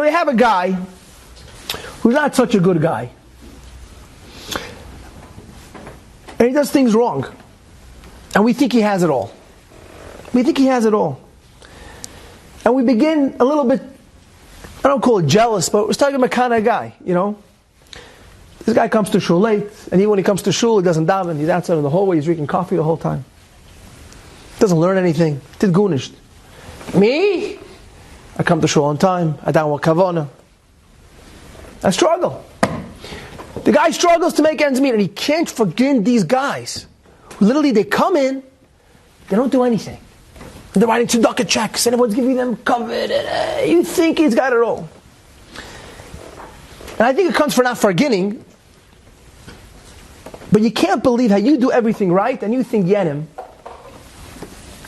You have a guy who's not such a good guy. And he does things wrong. And we think he has it all. We think he has it all. And we begin a little bit, I don't call it jealous, but we're talking about kind of guy, This guy comes to shul late, and even when he comes to shul, he doesn't daven. He's outside in the hallway, he's drinking coffee the whole time. Doesn't learn anything. Did gunished. Me? I come to shul on time. I daven with kavana. I struggle. The guy struggles to make ends meet, and he can't forgive these guys. Literally, they come in, they don't do anything. They're writing tzedakah checks, and everyone's giving them covet. And, you think he's got it all. And I think it comes from not forgetting. But you can't believe how you do everything right, and you think Yenim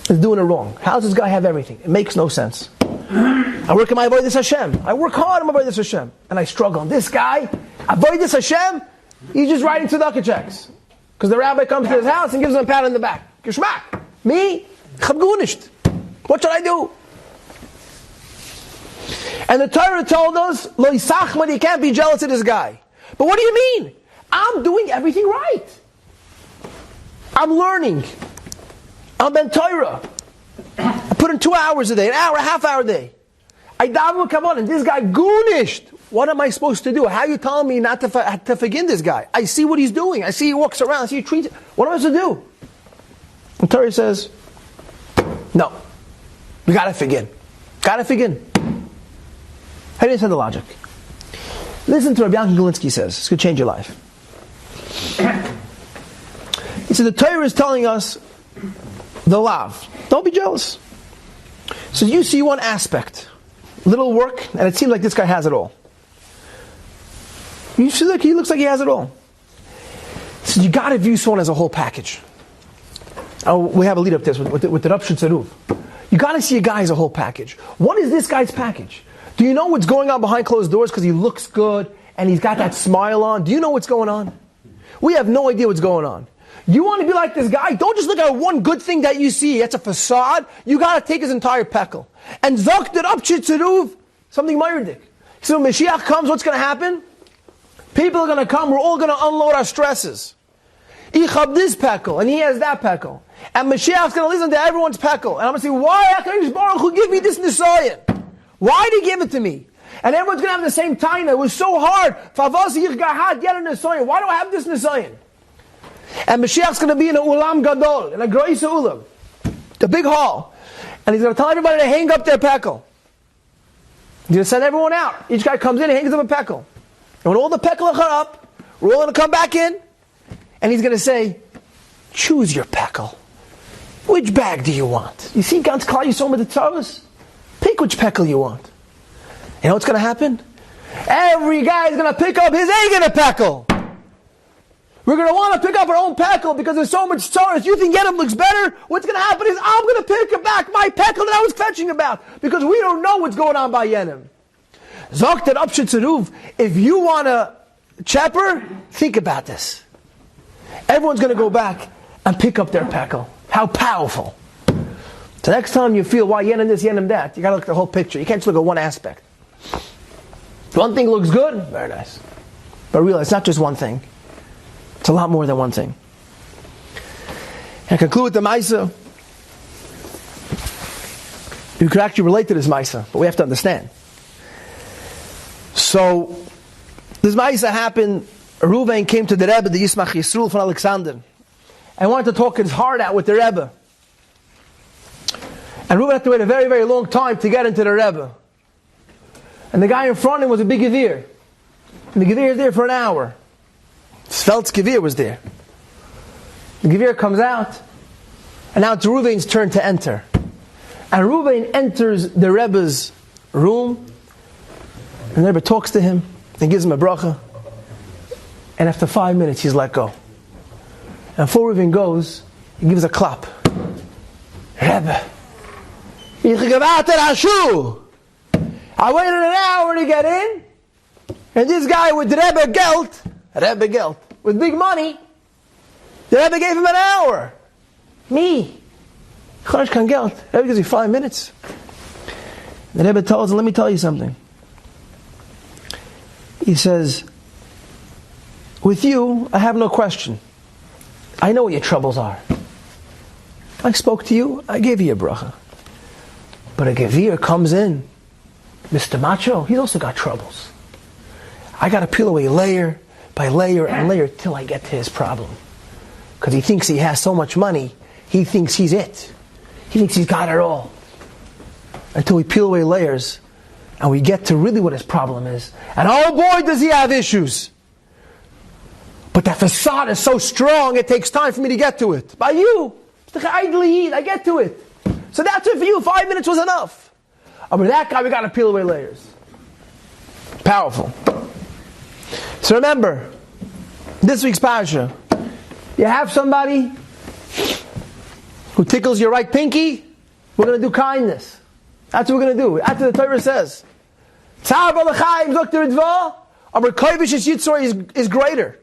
is doing it wrong. How does this guy have everything? It makes no sense. I work in my avodas Hashem. I work hard in my avodas Hashem. And I struggle. And this guy, avodas Hashem, he's just writing tzedakah checks. Because the rabbi comes to his house and gives him a pat on the back. Geschmack. Me? Chabgunisht. What should I do? And the Torah told us, Lo yisachmad, you can't be jealous of this guy. But what do you mean? I'm doing everything right. I'm learning. I'm ben Torah. I put in 2 hours a day, an hour, a half hour a day. I daven with kavod, and this guy gunished. What am I supposed to do? How are you telling me not to forgive this guy? I see what he's doing. I see he walks around. I see he treats. What am I supposed to do? And Torah says, no. We gotta forgive. Gotta forgive. How do you understand the logic? Listen to what Rabbi Yankin Galinsky says. It's going to change your life. He said the Torah is telling us the lav. Don't be jealous. So you see one aspect, little work, and it seems like this guy has it all. You see, like he looks like he has it all. So you got to view someone as a whole package. We have a lead up to this with the Rav Shitzaruv. You got to see a guy as a whole package. What is this guy's package? Do you know what's going on behind closed doors because he looks good and he's got that smile on? Do you know what's going on? We have no idea what's going on. You want to be like this guy? Don't just look at one good thing that you see. That's a facade. You got to take his entire pekel. And Zok did up Shitzaruv, something Meyerdik. So when Mashiach comes, what's going to happen? People are going to come. We're all going to unload our stresses. Ich hab this pekel, and he has that pekel. And Mashiach's going to listen to everyone's pekel. And I'm going to say, why HaKadosh Baruch Hu give me this nisayon? Why did he give it to me? And everyone's going to have the same time. It was so hard. Why do I have this nisayon? And Mashiach's going to be in a ulam gadol, in a grois ulam, a big hall. And he's going to tell everybody to hang up their pekel. He's going to send everyone out. Each guy comes in and hangs up a pekel. And when all the pekel are up, we're all going to come back in. And he's going to say, choose your pekel. Which bag do you want? You see Gans Klal Yisrael with the Tzaras? Pick which pekel you want. You know what's going to happen? Every guy is going to pick up his Eged pekel. We're going to want to pick up our own pekel because there's so much Tzaras. You think Yedim looks better? What's going to happen is I'm going to pick back my pekel that I was fetching about because we don't know what's going on by Yedim. Zok that up Shitzaruv, if you want a chapper, think about this. Everyone's going to go back and pick up their pekel. How powerful. So next time you feel, why Yenim this, Yenim that, you got to look at the whole picture. You can't just look at one aspect. One thing looks good, very nice. But realize it's not just one thing. It's a lot more than one thing. And I conclude with the Maisa. You could actually relate to this Maisa, but we have to understand. So, this Maisa happened. Reuven came to the Rebbe, the Yismach Yisrael from Alexander, and wanted to talk his heart out with the Rebbe. And Reuven had to wait a very, very long time to get into the Rebbe. And the guy in front of him was a big Gevir. And the Gevir is there for an hour. Svelt's Gevir was there. The Gevir comes out, and now it's Reuven's turn to enter. And Reuven enters the Rebbe's room, and the Rebbe talks to him, and gives him a bracha. And after 5 minutes, he's let go. And before Reuven goes, he gives a clap. Rebbe, ich gewartet hashu. I waited an hour to get in, and this guy with Rebbe Geld, with big money, the Rebbe gave him an hour. Me, Chodesh kan Geld. Rebbe gives me 5 minutes. The Rebbe tells him, let me tell you something. He says, with you, I have no question. I know what your troubles are. I spoke to you, I gave you a bracha. But a Gevir comes in, Mr. Macho, he's also got troubles. I got to peel away layer by layer and layer till I get to his problem. Because he thinks he has so much money, he thinks he's it. He thinks he's got it all. Until we peel away layers, and we get to really what his problem is. And oh boy, does he have issues. But that facade is so strong, it takes time for me to get to it. By you, I get to it. So that's it for you, 5 minutes was enough. But that guy, we got to peel away layers. Powerful. So remember, this week's parasha, you have somebody who tickles your right pinky, we're going to do kindness. That's what we're going to do. That's what the Torah says. Tzar balachayim Dr. Idva, aber koivish yitzor is greater.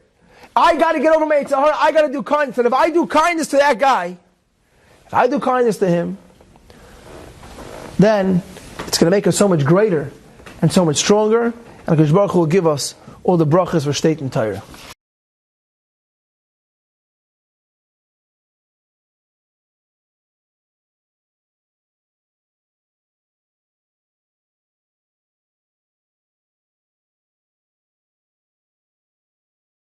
I got to get over my Yitzhar, I got to do kindness. And if I do kindness to that guy, if I do kindness to him, then it's going to make us so much greater and so much stronger. And HaKadosh Baruch Hu will give us all the brachas for state and Torah.